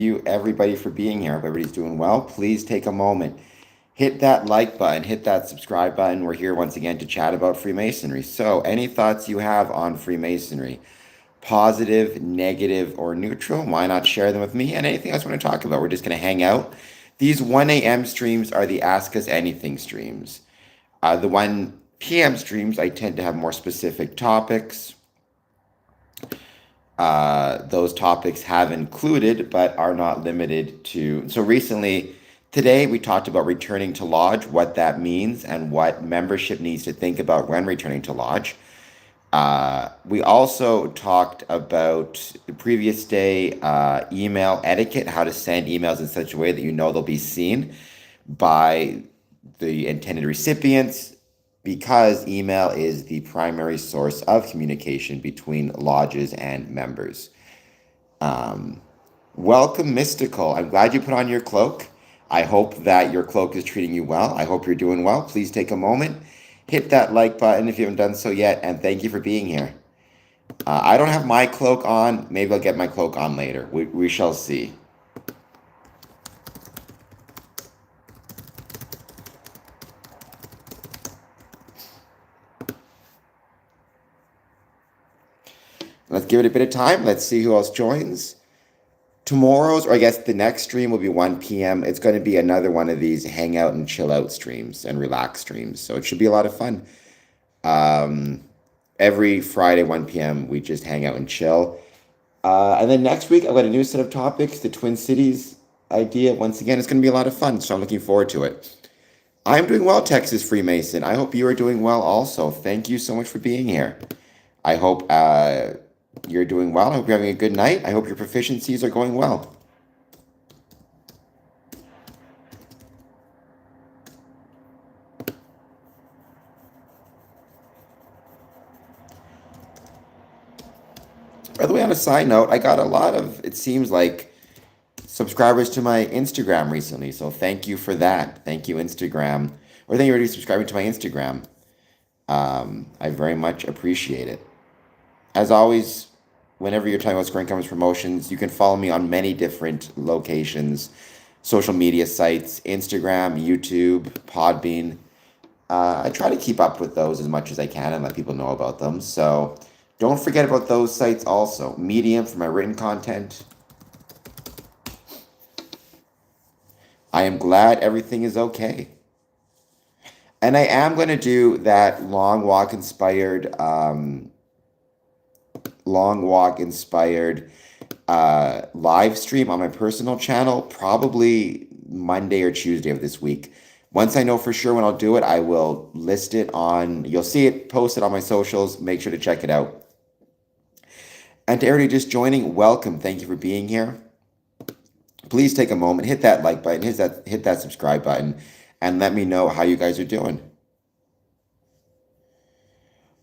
You, everybody, for being here. Hope everybody's doing well. Please take a moment, hit that like button, hit that subscribe button. We're here once again to chat about Freemasonry. So, any thoughts you have on Freemasonry, positive, negative, or neutral, why not share them with me? And anything else you want to talk about? We're just going to hang out. These 1 a.m. streams are the Ask Us Anything streams. The 1 p.m. streams, I tend to have more specific topics. Those topics have included, but are not limited to. So recently, today we talked about returning to lodge, what that means, and what membership needs to think about when returning to lodge. We also talked about the previous day email etiquette, how to send emails in such a way that you know they'll be seen by the intended recipients, because email is the primary source of communication between lodges and members. Welcome, Mystical. I'm glad you put on your cloak. I hope that your cloak is treating you well. I hope you're doing well. Please take a moment, hit that like button if you haven't done so yet, and thank you for being here. I don't have my cloak on. Maybe I'll get my cloak on later. We shall see. Let's give it a bit of time. Let's see who else joins. Tomorrow's, or I guess the next stream will be 1 p.m. It's going to be another one of these hang out and chill out streams and relax streams. So it should be a lot of fun. Every Friday, 1 p.m., we just hang out and chill. And then next week, I've got a new set of topics, the Twin Cities idea. Once again, it's going to be a lot of fun. So I'm looking forward to it. I'm doing well, Texas Freemason. I hope you are doing well also. Thank you so much for being here. I hope you're doing well. I hope you're having a good night. I hope your proficiencies are going well. By the way, on a side note, I got a lot of, it seems like, subscribers to my Instagram recently. So thank you for that. Thank you, Instagram. Or thank you for subscribing to my Instagram. I very much appreciate it. As always, whenever you're talking about Square Income's promotions, you can follow me on many different locations, social media sites, Instagram, YouTube, Podbean. I try to keep up with those as much as I can and let people know about them. So don't forget about those sites also. Medium for my written content. I am glad everything is okay. And I am going to do that long walk inspired live stream on my personal channel, probably Monday or Tuesday of this week. Once I know for sure when I'll do it, I will list it on, you'll see it posted on my socials. Make sure to check it out. And to everybody just joining, welcome. Thank you for being here. Please take a moment, hit that like button, hit that subscribe button, and let me know how you guys are doing.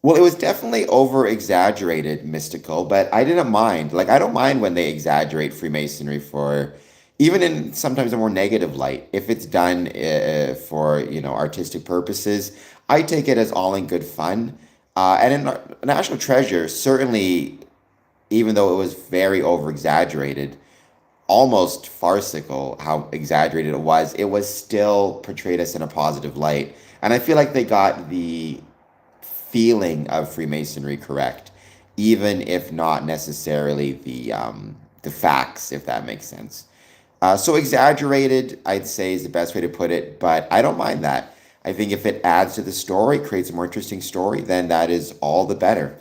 Well, it was definitely over exaggerated, mystical, but I didn't mind. Like, I don't mind when they exaggerate Freemasonry for, even in sometimes a more negative light. If it's done for, artistic purposes, I take it as all in good fun. And in National Treasure, certainly, even though it was very over exaggerated, almost farcical how exaggerated it was still portrayed us in a positive light. And I feel like they got the feeling of Freemasonry correct, even if not necessarily the facts, if that makes sense. So exaggerated, I'd say, is the best way to put it, but I don't mind that. I think if it adds to the story, creates a more interesting story, then that is all the better.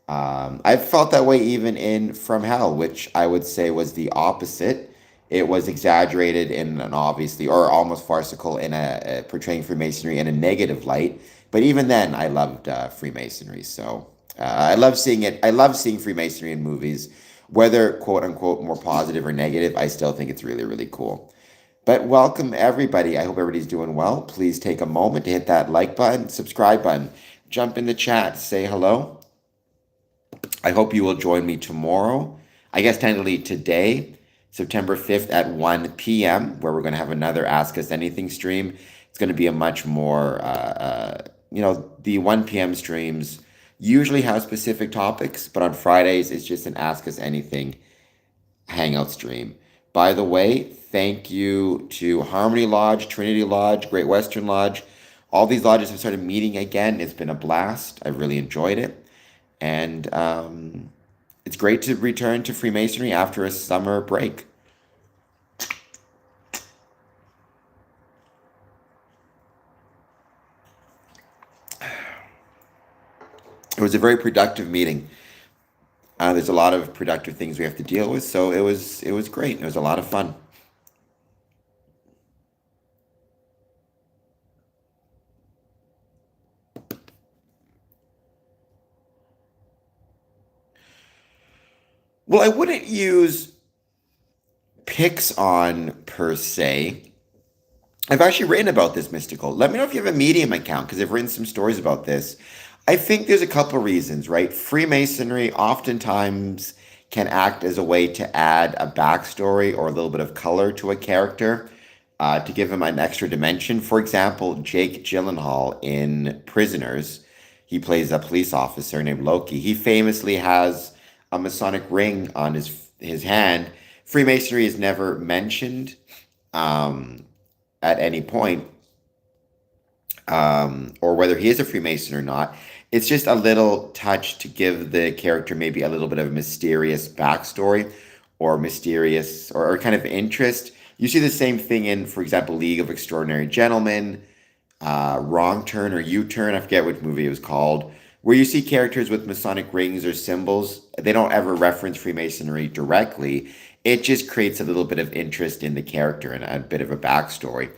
I've felt that way even in From Hell, which I would say was the opposite. It was exaggerated in an obviously, or almost farcical in a portraying Freemasonry in a negative light. But even then, I loved Freemasonry. So I love seeing it. I love seeing Freemasonry in movies, whether quote unquote more positive or negative. I still think it's really, really cool. But welcome everybody. I hope everybody's doing well. Please take a moment to hit that like button, subscribe button, jump in the chat, say hello. I hope you will join me tomorrow. I guess technically today, September 5th at 1 p.m., where we're going to have another Ask Us Anything stream. It's going to be a much more, the 1 p.m. streams usually have specific topics, but on Fridays, it's just an Ask Us Anything hangout stream. By the way, thank you to Harmony Lodge, Trinity Lodge, Great Western Lodge. All these lodges have started meeting again. It's been a blast. I really enjoyed it. And it's great to return to Freemasonry after a summer break. It was a very productive meeting. There's a lot of productive things we have to deal with, so it was great. It was a lot of fun. Well, I wouldn't use picks on per se. I've actually written about this, Mystical. Let me know if you have a Medium account because I've written some stories about this. I think there's a couple reasons, right? Freemasonry oftentimes can act as a way to add a backstory or a little bit of color to a character, to give him an extra dimension. For example, Jake Gyllenhaal in Prisoners, he plays a police officer named Loki. He famously has a Masonic ring on his hand. Freemasonry is never mentioned um, at any point, or whether he is a Freemason or not. It's just a little touch to give the character maybe a little bit of a mysterious backstory or mysterious or kind of interest. You see the same thing in, for example, League of Extraordinary Gentlemen, Wrong Turn or U Turn. I forget which movie it was called, where you see characters with Masonic rings or symbols. They don't ever reference Freemasonry directly. It just creates a little bit of interest in the character and a bit of a backstory.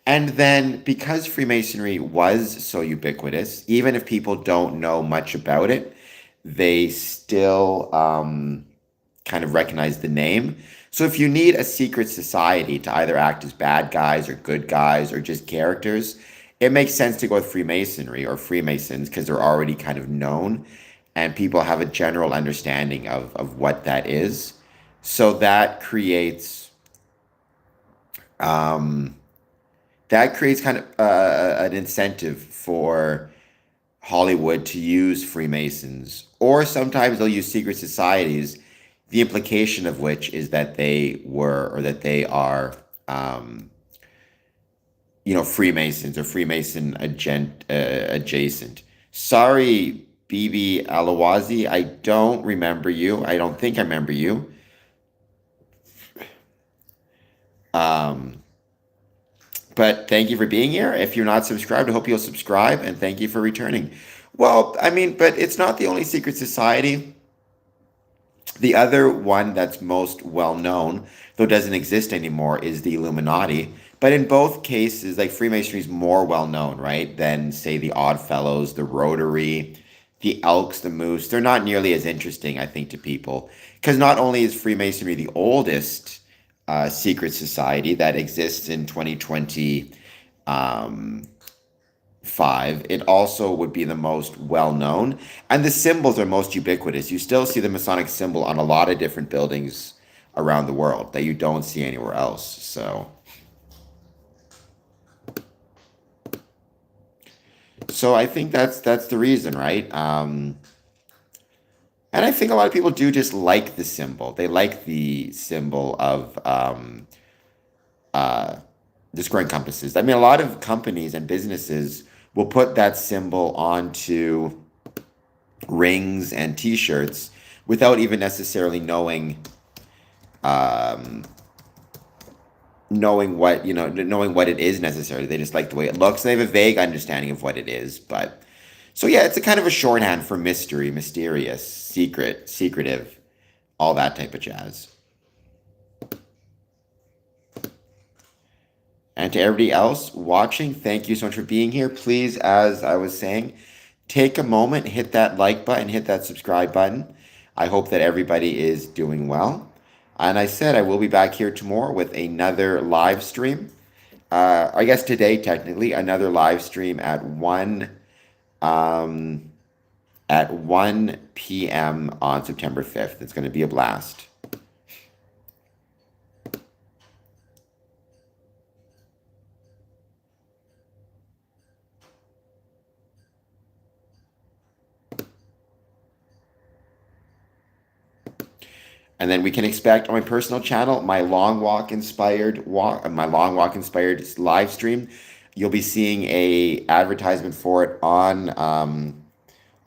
And then because Freemasonry was so ubiquitous, even if people don't know much about it, they still kind of recognize the name. So if you need a secret society to either act as bad guys or good guys or just characters, it makes sense to go with Freemasonry or Freemasons because they're already kind of known and people have a general understanding of what that is. So um, that creates kind of an incentive for Hollywood to use Freemasons, or sometimes they'll use secret societies, the implication of which is that they were or that they are, um, Freemasons or adjacent. Sorry, BB Alawazi, I don't remember you. I don't think I remember you. Um, But thank you for being here. If you're not subscribed, I hope you'll subscribe and thank you for returning. Well, I mean, but it's not the only secret society. The other one that's most well known, though doesn't exist anymore, is the Illuminati. But in both cases, like Freemasonry is more well known, right, than say the Odd Fellows, the Rotary, the Elks, the Moose. They're not nearly as interesting, I think, to people. Because not only is Freemasonry the oldest secret society that exists in 2020, um, five, it also would be the most well known. And the symbols are most ubiquitous. You still see the Masonic symbol on a lot of different buildings around the world that you don't see anywhere else. So I think that's the reason, right? And I think a lot of people do just like the symbol. They like the symbol of uh, the square compasses. I mean, a lot of companies and businesses will put that symbol onto rings and T-shirts without even necessarily um, knowing what it is necessarily. They just like the way it looks. They have a vague understanding of what it is, but so yeah, it's a kind of a shorthand for mystery, mysterious, secret, secretive, all that type of jazz. And to everybody else watching, thank you so much for being here. Please, as I was saying, take a moment, hit that like button, hit that subscribe button. I hope that everybody is doing well. And I said I will be back here tomorrow with another live stream. I guess today, technically, another live stream um, at 1 p.m. on September 5th. It's going to be a blast. And then we can expect on my personal channel, my long walk inspired live stream. You'll be seeing a advertisement for it on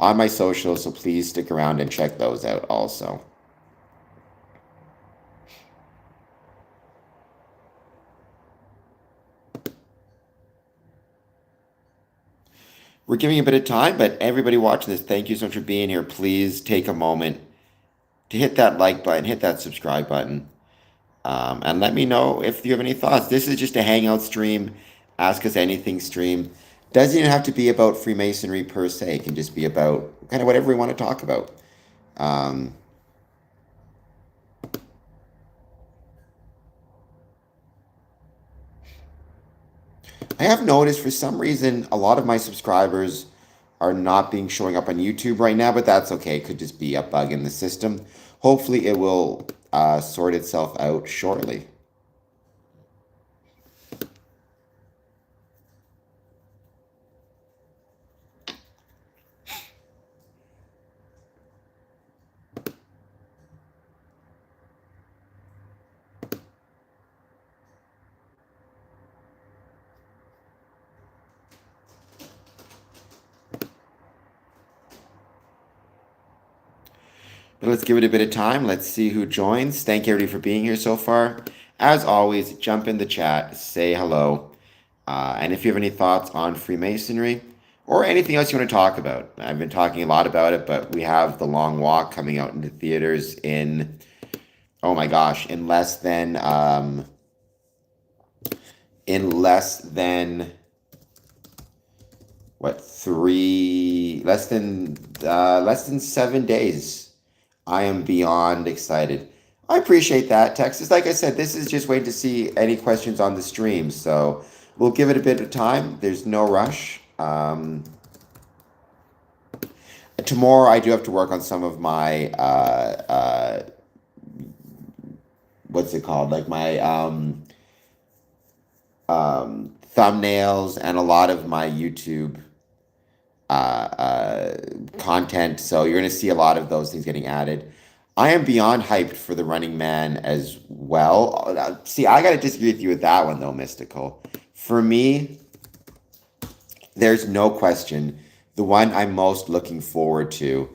my socials, so please stick around and check those out also. We're giving a bit of time, but everybody watching this, thank you so much for being here. Please take a moment to hit that like button, hit that subscribe button, and let me know if you have any thoughts. This is just a hangout stream, ask us anything stream. Doesn't even have to be about Freemasonry per se. It can just be about kind of whatever we want to talk about. Um, I have noticed for some reason a lot of my subscribers are not being showing up on YouTube right now, but that's okay. It could just be a bug in the system. Hopefully, it will sort itself out shortly. But let's give it a bit of time. Let's see who joins. Thank you everybody for being here so far. As always, jump in the chat, say hello. And if you have any thoughts on Freemasonry or anything else you want to talk about, I've been talking a lot about it, but we have The Long Walk coming out into theaters in, oh my gosh, in less than what, less than 7 days. I am beyond excited. I appreciate that, Texas. Like I said, this is just waiting to see any questions on the stream. So we'll give it a bit of time. There's no rush. Tomorrow, I do have to work on some of my, what's it called? Like my thumbnails and a lot of my YouTube content. So you're going to see a lot of those things getting added. I am beyond hyped for the Running Man as well. See, I got to disagree with you with that one though, Mystical. For me, there's no question. The one I'm most looking forward to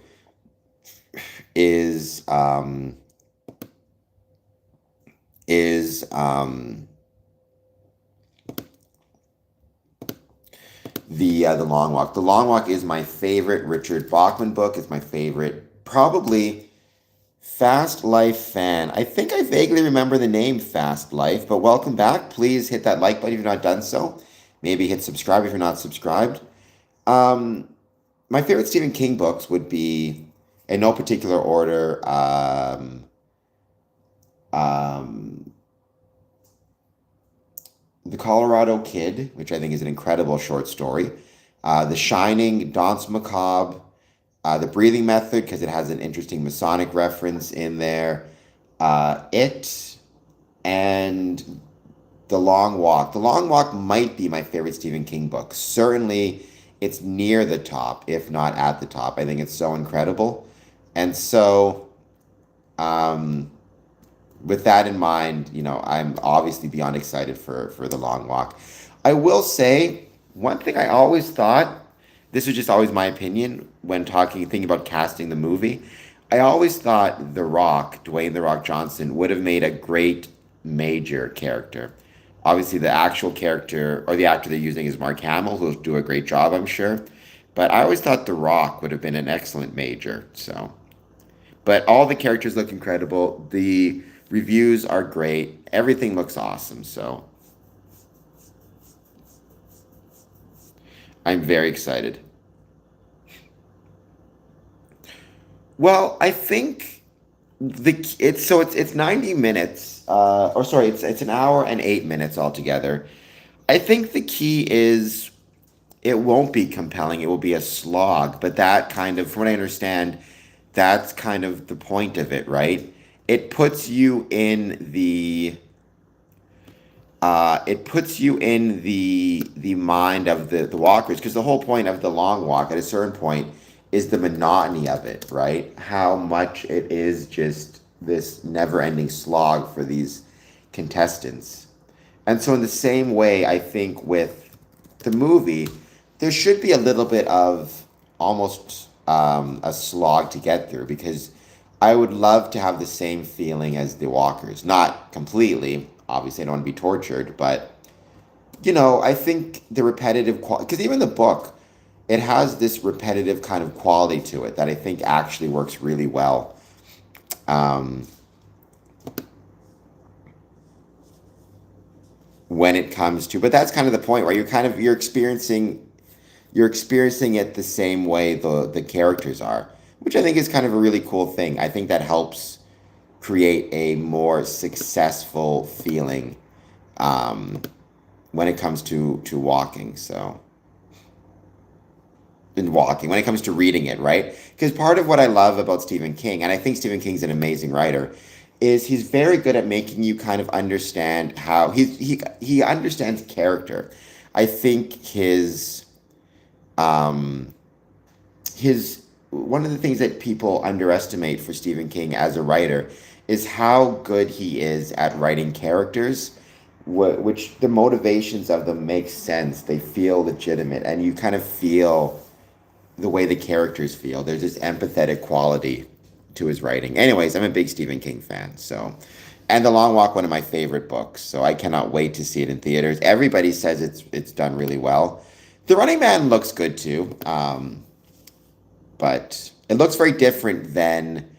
is the Long Walk. The Long Walk is my favorite Richard Bachman book. It's my favorite, probably Fast Life fan. I think I vaguely remember the name Fast Life, but welcome back. Please hit that like button if you've not done so. Maybe hit subscribe if you're not subscribed. My favorite Stephen King books would be, in no particular order, The Colorado Kid, which I think is an incredible short story. The Shining, Danse Macabre, The Breathing Method, because it has an interesting Masonic reference in there. It, and The Long Walk. The Long Walk might be my favorite Stephen King book. Certainly, it's near the top, if not at the top. I think it's so incredible. And so, with that in mind, I'm obviously beyond excited for The Long Walk. I will say, one thing I always thought, this was just always my opinion when thinking about casting the movie. I always thought The Rock, Dwayne The Rock Johnson, would have made a great major character. Obviously, the actual character or the actor they're using is Mark Hamill, who'll do a great job, I'm sure. But I always thought The Rock would have been an excellent major. So, but all the characters look incredible. The reviews are great. Everything looks awesome. So, I'm very excited. Well, I think it's 90 minutes, or sorry, it's an hour and 8 minutes altogether. I think the key is it won't be compelling. It will be a slog, but that kind of, from what I understand, that's kind of the point of it, right? It puts you in the mind of the walkers, because the whole point of the Long Walk at a certain point is the monotony of it, right? How much it is just this never-ending slog for these contestants. And so in the same way, I think with the movie, there should be a little bit of almost a slog to get through, because I would love to have the same feeling as the walkers. Not completely, obviously I don't want to be tortured, but I think the repetitive quality, because even the book, it has this repetitive kind of quality to it that I think actually works really well. Um, when it comes to, but that's kind of the point, where you're experiencing it the same way the characters are, which I think is kind of a really cool thing. I think that helps create a more successful feeling um, when it comes to walking. So in walking, when it comes to reading it, right? Because part of what I love about Stephen King, and I think Stephen King's an amazing writer, is he's very good at making you kind of understand how he understands character. I think um, his one of the things that people underestimate for Stephen King as a writer is how good he is at writing characters, which the motivations of them make sense. They feel legitimate, and you kind of feel the way the characters feel. There's this empathetic quality to his writing. Anyways, I'm a big Stephen King fan, so. And The Long Walk, one of my favorite books, so I cannot wait to see it in theaters. Everybody says it's done really well. The Running Man looks good too, but it looks very different than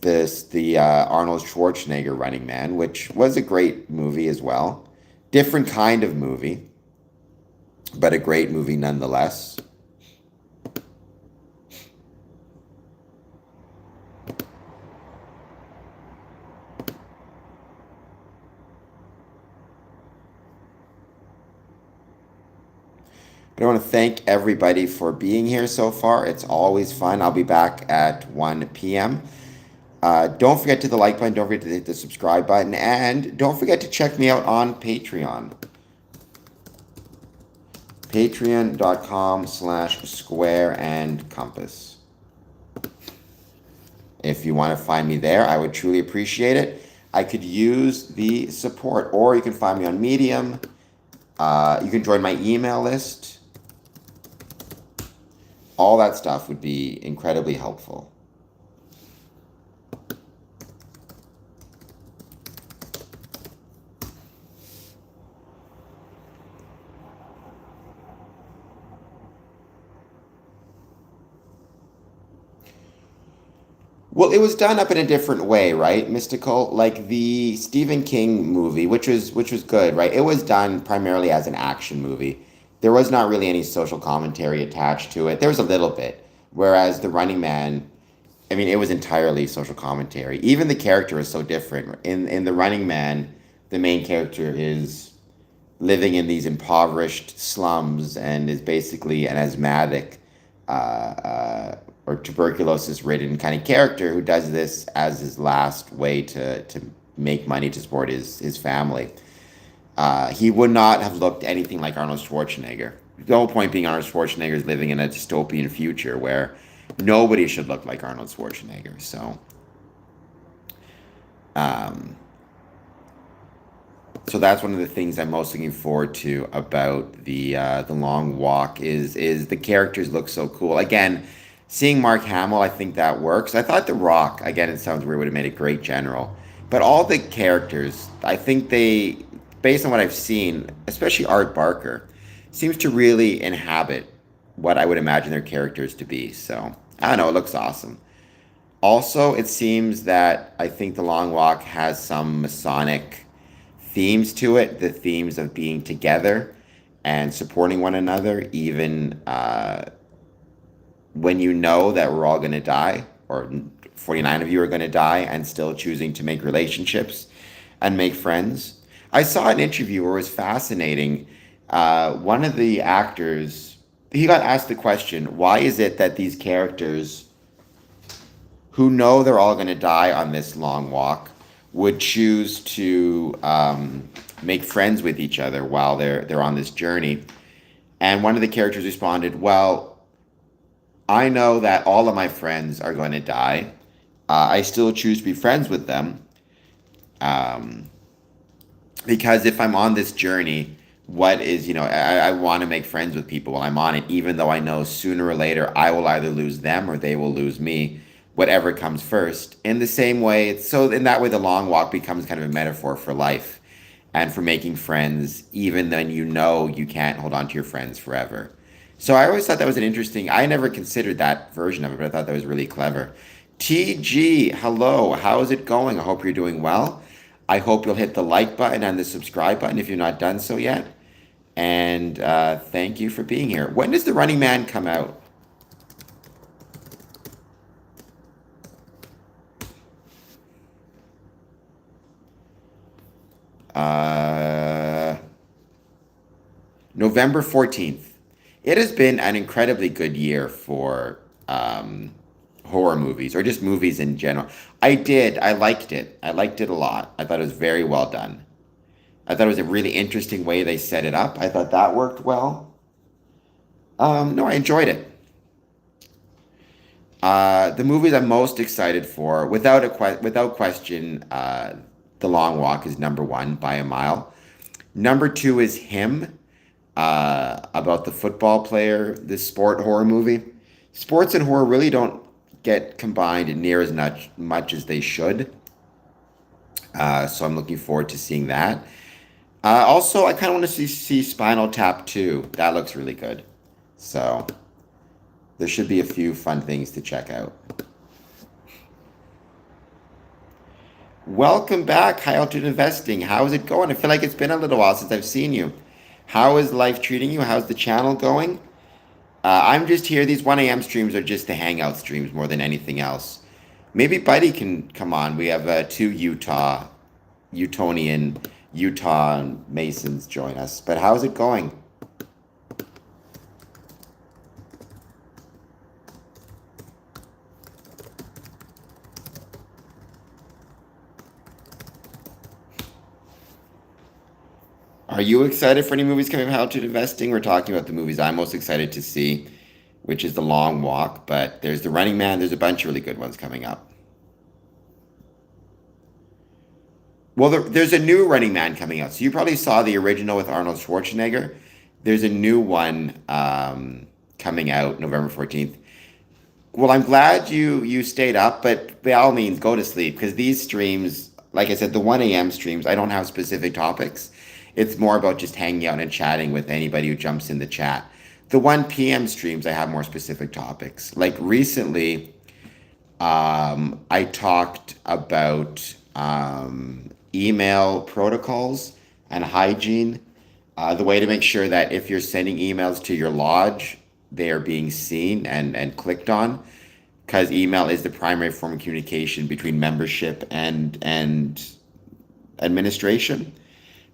the Arnold Schwarzenegger Running Man, which was a great movie as well. Different kind of movie, but a great movie nonetheless. But I want to thank everybody for being here so far. It's always fun. I'll be back at 1 p.m. Don't forget to hit the like button. Don't forget to hit the subscribe button. And don't forget to check me out on Patreon. Patreon.com/square and compass. If you want to find me there, I would truly appreciate it. I could use the support. Or you can find me on Medium. You can join my email list. All that stuff would be incredibly helpful. Well, it was done up in a different way, right? Mystical, like the Stephen King movie, which was good, right? It was done primarily as an action movie. There was not really any social commentary attached to it. There was a little bit, whereas The Running Man, I mean, it was entirely social commentary. Even the character is so different. In The Running Man, the main character is living in these impoverished slums and is basically an asthmatic or tuberculosis-ridden kind of character who does this as his last way to make money to support his family. He would not have looked anything like Arnold Schwarzenegger. The whole point being Arnold Schwarzenegger is living in a dystopian future where nobody should look like Arnold Schwarzenegger. Um, so that's one of the things I'm most looking forward to about the Long Walk is the characters look so cool. Again, seeing Mark Hamill, I think that works. I thought The Rock, again, it sounds weird, would have made a great general. But all the characters, I think based on what I've seen, especially Art Barker, seems to really inhabit what I would imagine their characters to be. So, I don't know, it looks awesome. Also, it seems that I think The Long Walk has some Masonic themes to it, the themes of being together and supporting one another, even when you know that we're all going to die, or 49 of you are going to die, and still choosing to make relationships and make friends. I saw an interview where it was fascinating. One of the actors, he got asked the question, why is it that these characters who know they're all going to die on this long walk would choose to make friends with each other while they're on this journey? And one of the characters responded, well, I know that all of my friends are going to die. I still choose to be friends with them. Um, because if I'm on this journey, what is, I want to make friends with people while I'm on it, even though I know sooner or later I will either lose them or they will lose me, whatever comes first. In the same way, so in that way, the long walk becomes kind of a metaphor for life and for making friends, even then you can't hold on to your friends forever. So I always thought that was an interesting, I never considered that version of it, but I thought that was really clever. TG, hello, how is it going? I hope you're doing well. I hope you'll hit the like button and the subscribe button if you've not done so yet. And thank you for being here. When does The Running Man come out? Uh, November 14th. It has been an incredibly good year for horror movies or just movies in general. I liked it. I liked it a lot. I thought it was very well done. I thought it was a really interesting way they set it up. I thought that worked well. No, I enjoyed it. The movies I'm most excited for, without question, The Long Walk is number one by a mile. Number two is Him, about the football player, this sport horror movie. Sports and horror really don't get combined near as much as they should. So I'm looking forward to seeing that. Also, I kind of want to see Spinal Tap 2. That looks really good. So there should be a few fun things to check out. Welcome back, High Altitude Investing. How is it going? I feel like it's been a little while since I've seen you. How is life treating you? How's the channel going? I'm just here. These 1 a.m. streams are just the hangout streams more than anything else. Maybe Buddy can come on. We have two Utonian Utah Masons join us. But how's it going? Are you excited for any movies coming from How to Investing? We're talking about the movies I'm most excited to see, which is The Long Walk. But there's The Running Man. There's a bunch of really good ones coming up. Well, there's a new Running Man coming out. So you probably saw the original with Arnold Schwarzenegger. There's a new one coming out November 14th. Well, I'm glad you stayed up, but by all means, go to sleep because these streams, like I said, the 1 a.m. streams, I don't have specific topics. It's more about just hanging out and chatting with anybody who jumps in the chat. The 1 p.m. streams, I have more specific topics. Like recently, I talked about email protocols and hygiene. The way to make sure that if you're sending emails to your lodge, they are being seen and clicked on, because email is the primary form of communication between membership and administration.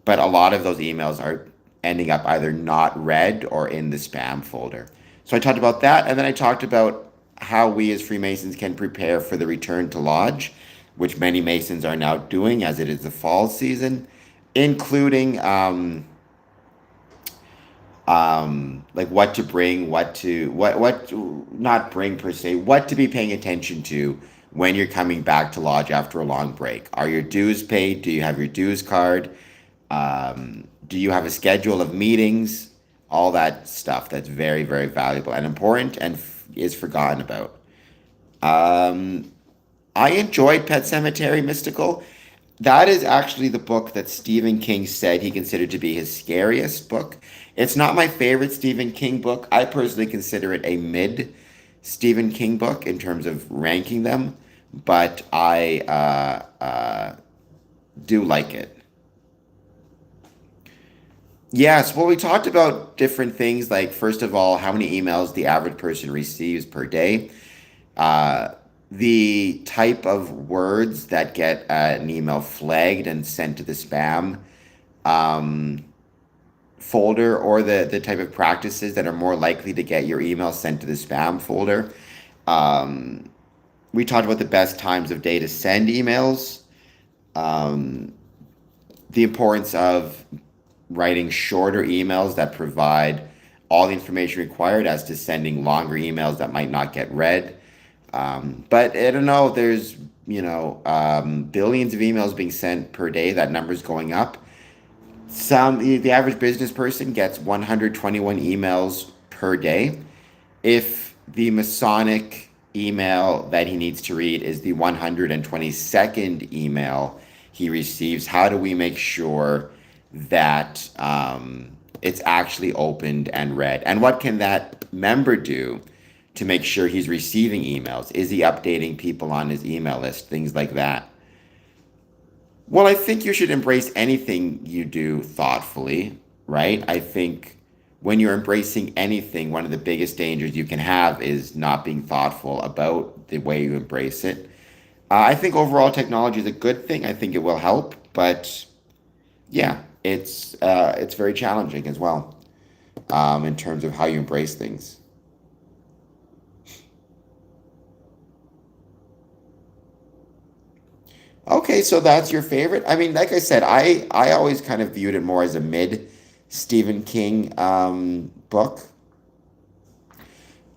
But a lot of those emails are ending up either not read or in the spam folder. So I talked about that, and then I talked about how we as Freemasons can prepare for the return to lodge, which many Masons are now doing as it is the fall season, including like what to bring, what not bring per se, what to be paying attention to when you're coming back to lodge after a long break. Are your dues paid? Do you have your dues card? Do you have a schedule of meetings? All that stuff that's very, very valuable and important and is forgotten about. I enjoyed Pet Cemetery Mystical. That is actually the book that Stephen King said he considered to be his scariest book. It's not my favorite Stephen King book. I personally consider it a mid Stephen King book in terms of ranking them, but I do like it. Yes, well, we talked about different things like, first of all, how many emails the average person receives per day, uh, the type of words that get an email flagged and sent to the spam um, folder, or the type of practices that are more likely to get your email sent to the spam folder. Um, we talked about the best times of day to send emails, um, the importance of writing shorter emails that provide all the information required as to sending longer emails that might not get read. But I don't know. There's billions of emails being sent per day. That number's going up. The average business person gets 121 emails per day. If the Masonic email that he needs to read is the 122nd email he receives, how do we make sure that it's actually opened and read? And what can that member do to make sure he's receiving emails? Is he updating people on his email list? Things like that. Well, I think you should embrace anything you do thoughtfully, right? I think when you're embracing anything, one of the biggest dangers you can have is not being thoughtful about the way you embrace it. I think overall technology is a good thing. I think it will help, but yeah, it's very challenging as well in terms of how you embrace things. Okay, so that's your favorite. I mean, like I said, I always kind of viewed it more as a mid Stephen King book.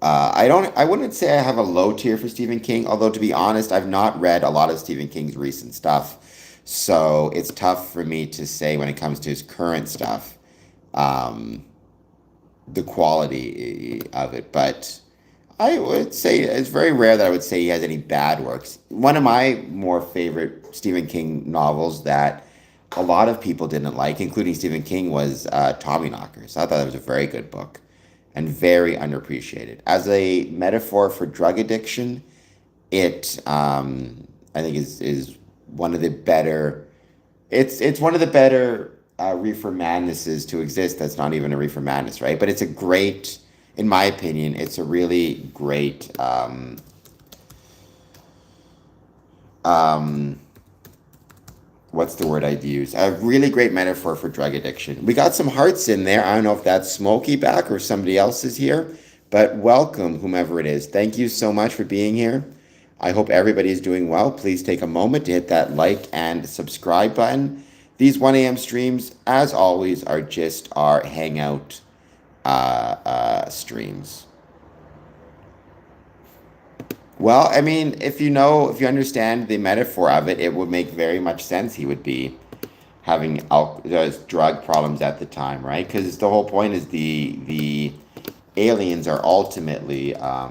I wouldn't say I have a low tier for Stephen King, although to be honest, I've not read a lot of Stephen King's recent stuff. So it's tough for me to say when it comes to his current stuff, um, the quality of it. But I would say it's very rare that I would say he has any bad works. One of my more favorite Stephen King novels that a lot of people didn't like, including Stephen King, was Tommyknockers. I thought that was a very good book and very underappreciated. As a metaphor for drug addiction, it I think is one of the better. It's one of the better reefer madnesses to exist. That's not even a reefer madness, right? But it's a great, in my opinion, it's a really great um, what's the word I'd use? A really great metaphor for drug addiction. We got some hearts in there. I don't know if that's Smokey back or somebody else is here, but welcome, whomever it is. Thank you so much for being here. I hope everybody is doing well. Please take a moment to hit that like and subscribe button. These 1 a.m. streams, as always, are just our hangout streams. Well, I mean, if you understand the metaphor of it, it would make very much sense. He would be having drug problems at the time, right? Because the whole point is the aliens are ultimately a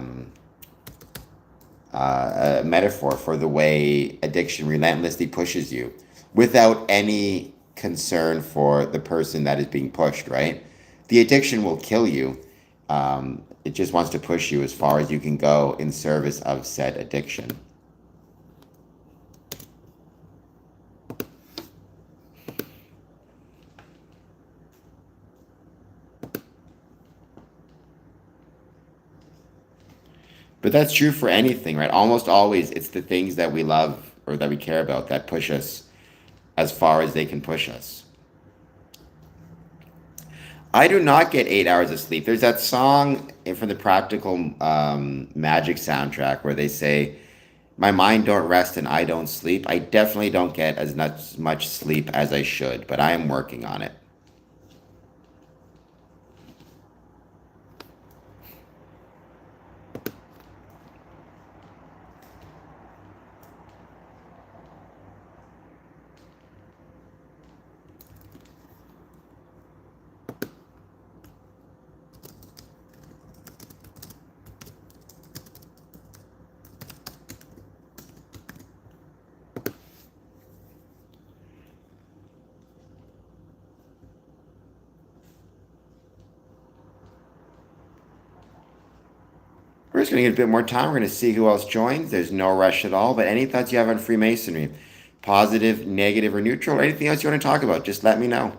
metaphor for the way addiction relentlessly pushes you, without any concern for the person that is being pushed, right? The addiction will kill you. It just wants to push you as far as you can go in service of said addiction. But that's true for anything, right? Almost always, it's the things that we love or that we care about that push us as far as they can push us. I do not get 8 hours of sleep. There's that song from the Practical Magic soundtrack where they say, "My mind don't rest and I don't sleep." I definitely don't get as much sleep as I should, but I am working on it. We're just going to get a bit more time. We're going to see who else joins. There's no rush at all. But any thoughts you have on Freemasonry, positive, negative, or neutral, or anything else you want to talk about, just let me know.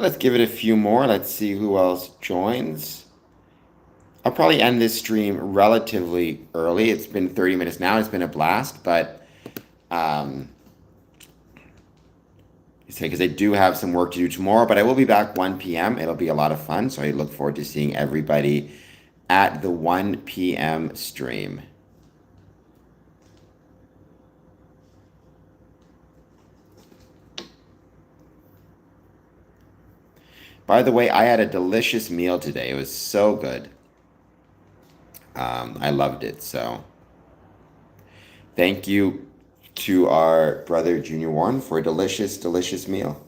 let's give it a few more. Let's see who else joins. I'll probably end this stream relatively early. It's been 30 minutes now. It's been a blast, but um, because I do have some work to do tomorrow, but I will be back 1 p.m. It'll be a lot of fun, so I look forward to seeing everybody at the 1 p.m. stream. By the way, I had a delicious meal today. It was so good. I loved it. So thank you to our brother Junior Warren for a delicious, delicious meal.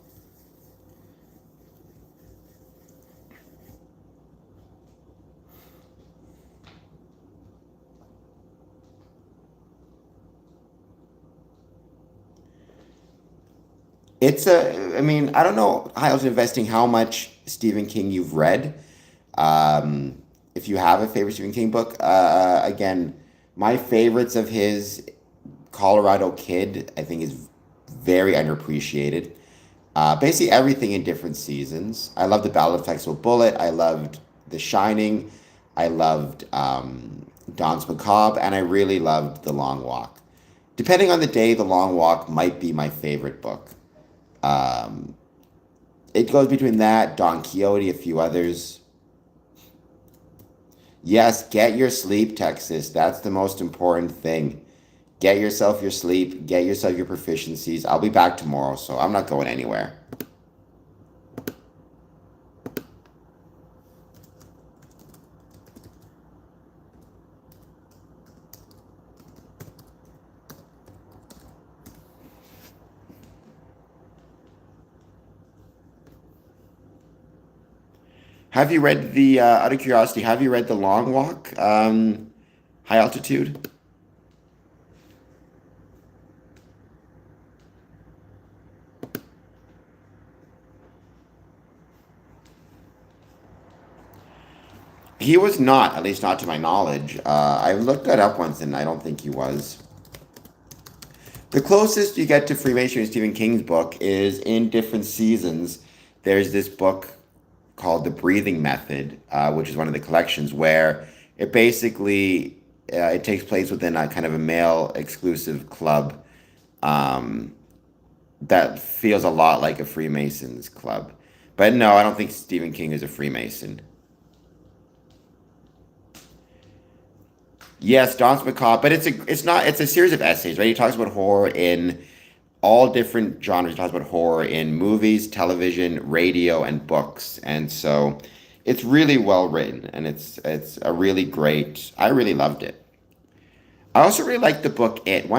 I mean, I don't know how I was investing how much Stephen King you've read. If you have a favorite Stephen King book, again, my favorites of his, Colorado Kid, I think is very underappreciated. Basically everything in different seasons. I loved The Ballad of Flexible Bullet. I loved The Shining. I loved Danse Macabre, and I really loved The Long Walk. Depending on the day, The Long Walk might be my favorite book. Um, it goes between that, Don Quixote, a few others. Yes, get your sleep, Texas. That's the most important thing. Get yourself your sleep, get yourself your proficiencies. I'll be back tomorrow, so I'm not going anywhere. Have you read out of curiosity, have you read The Long Walk? High Altitude? He was not, at least not to my knowledge. I looked that up once and I don't think he was. The closest you get to Freemasonry in Stephen King's book is in different seasons. There's this book called The Breathing Method, which is one of the collections where it basically it takes place within a kind of a male exclusive club um, that feels a lot like a Freemasons club. But no, I don't think Stephen King is a Freemason. Yes, Danse Macabre, but it's a series of essays, right? He talks about horror in all different genres. He talks about horror in movies, television, radio, and books. And so it's really well written and it's a really great. I really loved it. I also really liked the book It.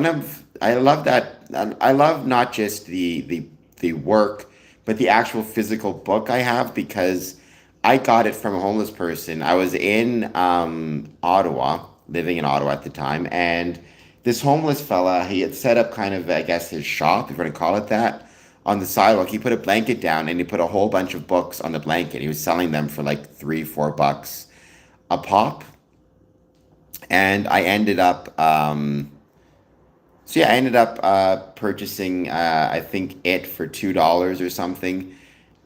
I love that I love not just the work, but the actual physical book I have because I got it from a homeless person. I was in Ottawa, living in Ottawa at the time, and this homeless fella, he had set up kind of, I guess, his shop, if you want to call it that, on the sidewalk. He put a blanket down and he put a whole bunch of books on the blanket. He was selling them for like $3, $4 a pop. And I ended up, I ended up purchasing, I think, It for $2 or something.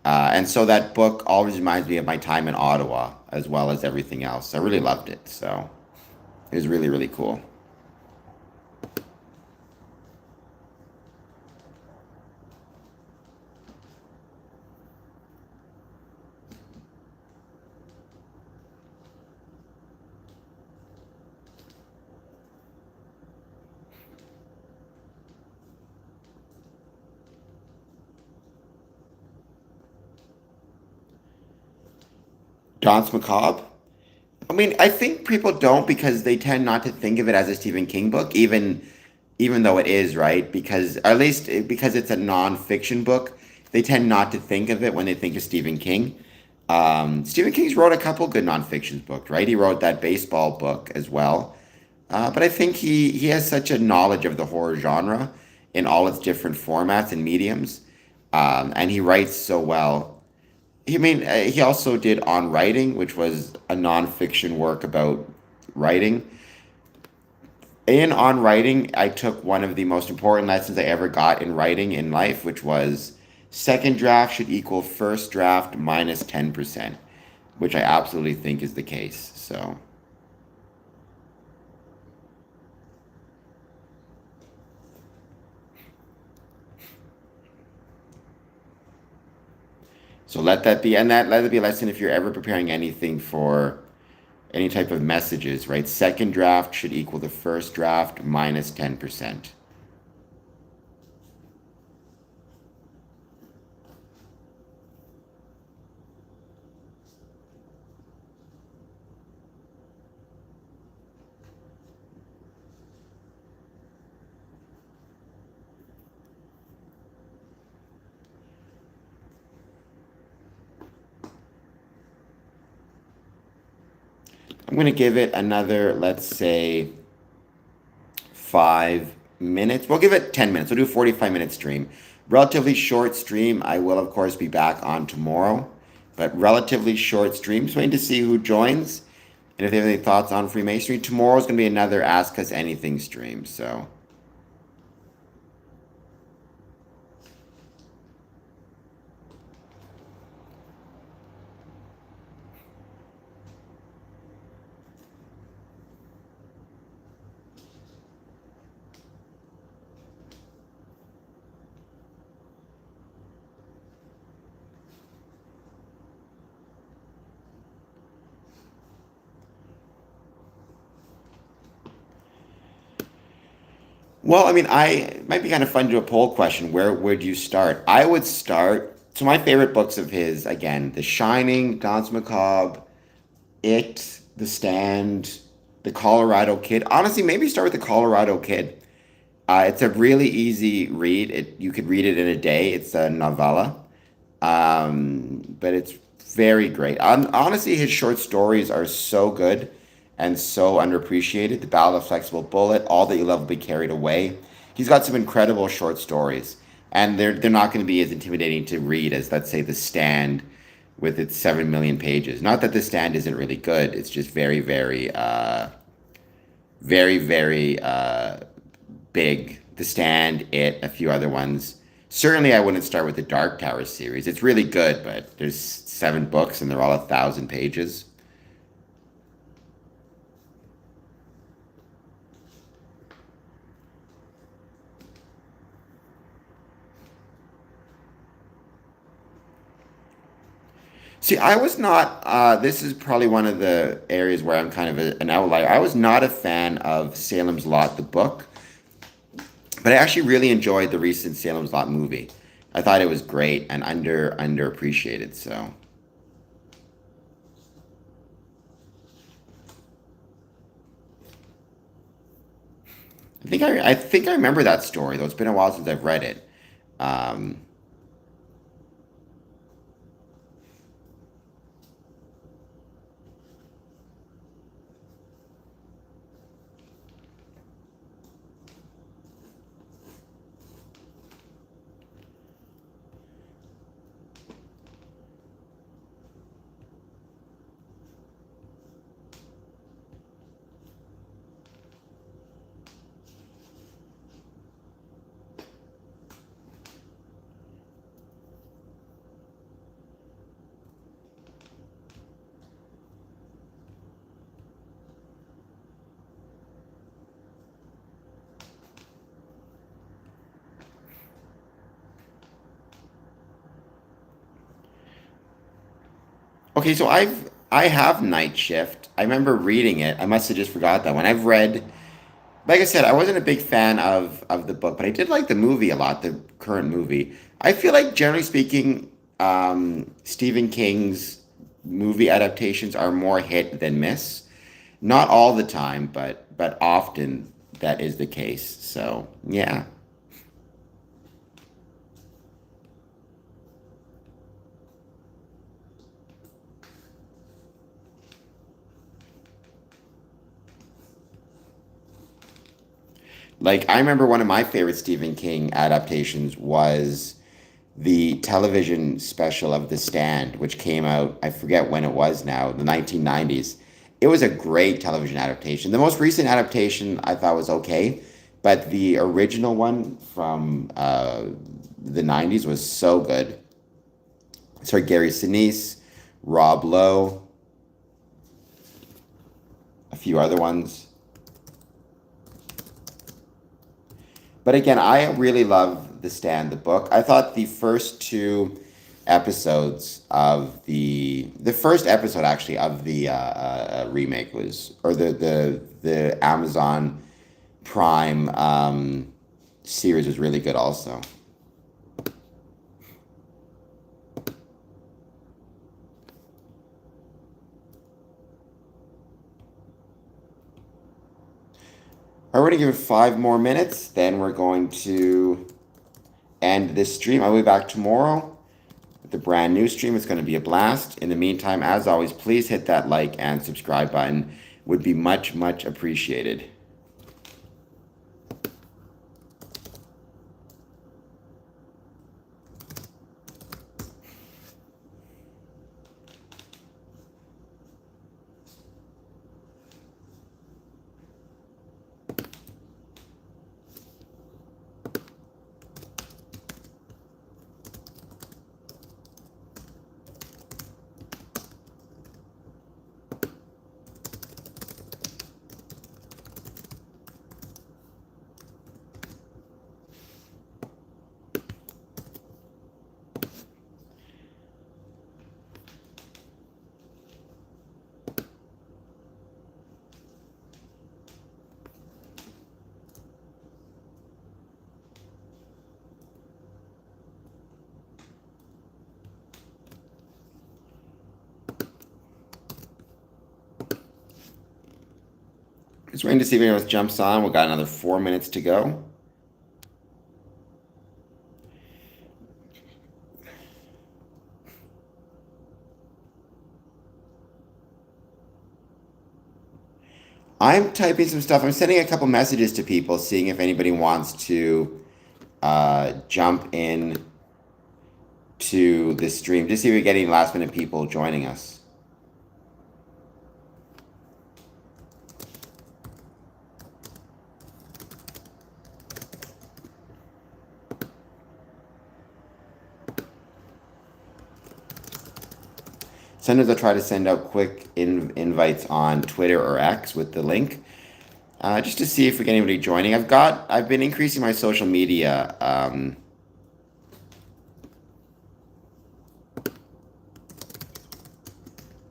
And so that book always reminds me of my time in Ottawa as well as everything else. I really loved it. So it was really, really cool. Danse Macabre. I mean, I think people don't because they tend not to think of it as a Stephen King book, even though it is, right? Because at least because it's a nonfiction book, they tend not to think of it when they think of Stephen King. Stephen King's wrote a couple good nonfiction books, right? He wrote that baseball book as well. But I think he has such a knowledge of the horror genre in all its different formats and mediums, and he writes so well. He also did On Writing, which was a nonfiction work about writing. In On Writing, I took one of the most important lessons I ever got in writing in life, which was Second draft should equal first draft minus 10%, which I absolutely think is the case. So let that be, and that let it be a lesson if you're ever preparing anything for any type of messages, right? Second draft should equal the first draft minus 10%. I'm going to give it another, let's say, 5 minutes. We'll give it 10 minutes. We'll do a 45-minute stream. Relatively short stream. I will, of course, be back on tomorrow, but relatively short stream. Just waiting to see who joins and if they have any thoughts on Freemasonry. Tomorrow's going to be another Ask Us Anything stream. So. Well, I mean, it might be kind of fun to do a poll question. Where would you start? I would start. So my favorite books of his, again, The Shining, Danse Macabre, It, The Stand, The Colorado Kid. Honestly, maybe start with The Colorado Kid. It's a really easy read. You could read it in a day. It's a novella, but it's very great. Honestly, his short stories are so good and so underappreciated. The Ballad of Flexible Bullet, All That You Love Will Be Carried Away. He's got some incredible short stories, and they're not going to be as intimidating to read as, let's say, The Stand with its 7 million pages. Not that The Stand isn't really good. It's just very, very big. The Stand, It, a few other ones. Certainly, I wouldn't start with the Dark Tower series. It's really good, but there's 7 books and they're all 1,000 pages. See, I was not. This is probably one of the areas where I'm kind of an outlier. I was not a fan of Salem's Lot, the book, but I actually really enjoyed the recent Salem's Lot movie. I thought it was great and underappreciated. So I think I remember that story, though it's been a while since I've read it. Um, okay, so I have Night Shift. I remember reading it. I must have just forgot that one. I've read, like I said, I wasn't a big fan of the book, but I did like the movie a lot, the current movie. I feel like generally speaking, Stephen King's movie adaptations are more hit than miss. Not all the time, but often that is the case. So yeah. Like I remember one of my favorite Stephen King adaptations was the television special of The Stand, which came out, I forget when it was now, the 1990s. It was a great television adaptation. The most recent adaptation I thought was okay, but the original one from the 90s was so good. Sorry, Gary Sinise, Rob Lowe, a few other ones. But again, I really love The Stand, the book. I thought the first two episodes of the first episode actually of the remake was, or the Amazon Prime series was really good also. All right, we're going to give it 5 more minutes. Then we're going to end this stream. I'll be back tomorrow with the brand new stream. It's going to be a blast. In the meantime, as always, please hit that like and subscribe button. Would be much, much appreciated. Just waiting to see if anyone else jumps on. We've got another 4 minutes to go. I'm typing some stuff. I'm sending a couple messages to people, seeing if anybody wants to jump in to the stream. Just see if we're getting last minute people joining us. Sometimes I'll try to send out quick invites on Twitter or X with the link, just to see if we get anybody joining. I've been increasing my social media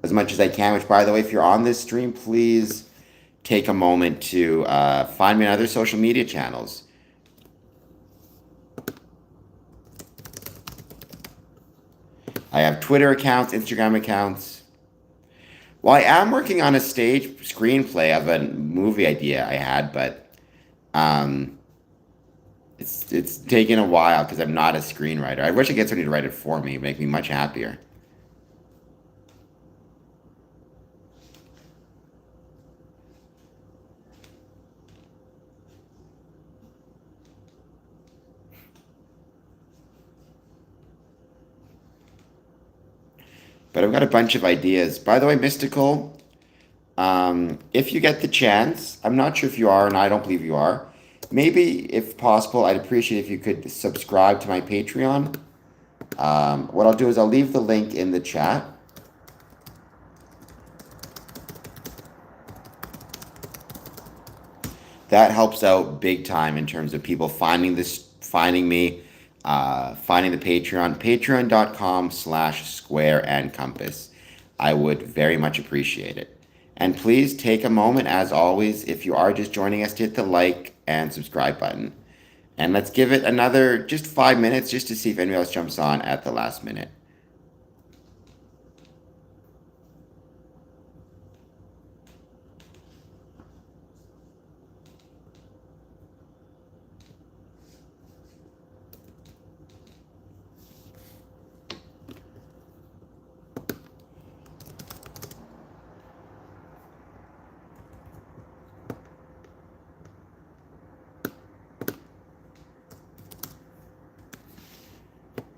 as much as I can. Which, by the way, if you're on this stream, please take a moment to find me on other social media channels. I have Twitter accounts, Instagram accounts. Well, I am working on a stage screenplay of a movie idea I had, but it's taken a while because I'm not a screenwriter. I wish I could get somebody to write it for me. It'd make me much happier. But I've got a bunch of ideas. By the way, Mystical, if you get the chance, I'm not sure if you are, and I don't believe you are. Maybe, if possible, I'd appreciate if you could subscribe to my Patreon. What I'll do is I'll leave the link in the chat. That helps out big time in terms of people finding me, finding the Patreon, patreon.com/square and compass. I would very much appreciate it. And please take a moment, as always, if you are just joining us, to hit the like and subscribe button. And let's give it another just 5 minutes just to see if anyone else jumps on at the last minute.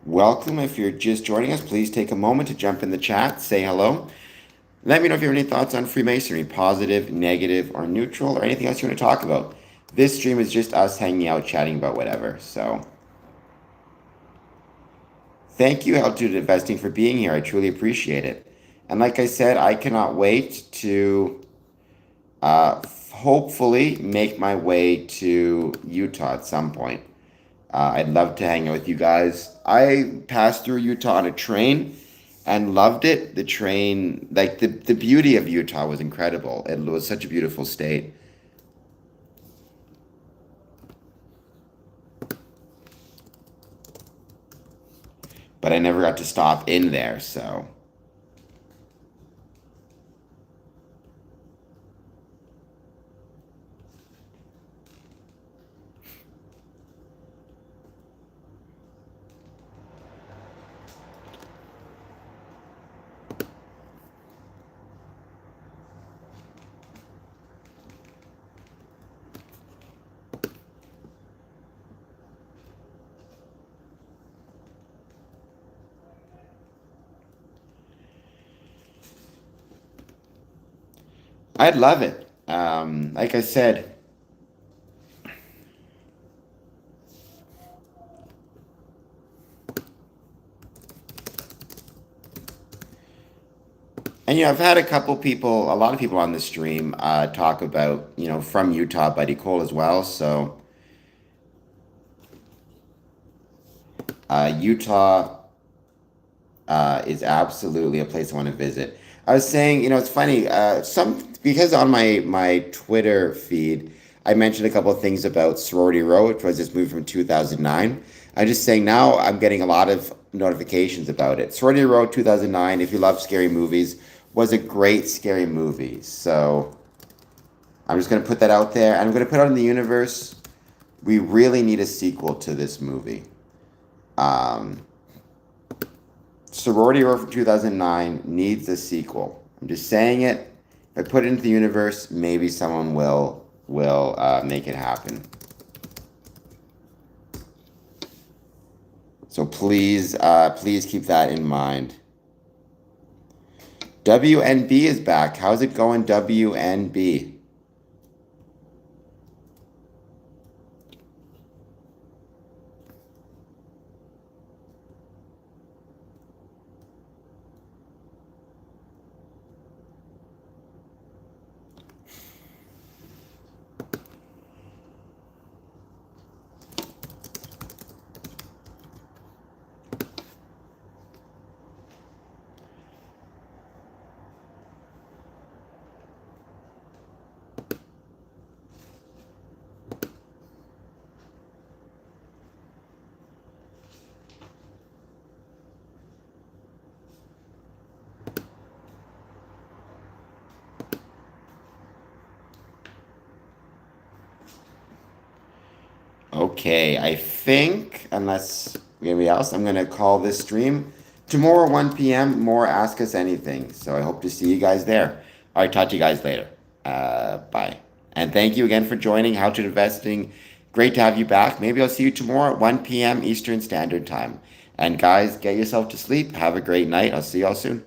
Welcome. If you're just joining us, please take a moment to jump in the chat, say hello. Let me know if you have any thoughts on Freemasonry, positive, negative, or neutral, or anything else you want to talk about. This stream is just us hanging out, chatting about whatever. So Thank you, Altitude Investing, for being here. I truly appreciate it. And like I said, I cannot wait to hopefully make my way to Utah at some point. I'd love to hang out with you guys. I passed through Utah on a train and loved it. The train, like the beauty of Utah was incredible. It was such a beautiful state. But I never got to stop in there, so I'd love it. Like I said, and I've had a couple people, a lot of people on the stream talk about, from Utah, Buddy Cole as well. So Utah is absolutely a place I want to visit. I was saying, it's funny, because on my Twitter feed, I mentioned a couple of things about Sorority Row, which was this movie from 2009. I'm just saying now I'm getting a lot of notifications about it. Sorority Row 2009, if you love scary movies, was a great scary movie. So I'm just going to put that out there. And I'm going to put it out in the universe. We really need a sequel to this movie. Um, Sorority Row from 2009 needs a sequel. I'm just saying it. If I put it into the universe, maybe someone will make it happen. So please keep that in mind. WNB is back. How's it going, WNB? Okay, I think, unless anybody else, I'm going to call this stream tomorrow, 1 p.m. More Ask Us Anything. So I hope to see you guys there. All right, talk to you guys later. Bye. And thank you again for joining How to Investing. Great to have you back. Maybe I'll see you tomorrow at 1 p.m. Eastern Standard Time. And guys, get yourself to sleep. Have a great night. I'll see y'all soon.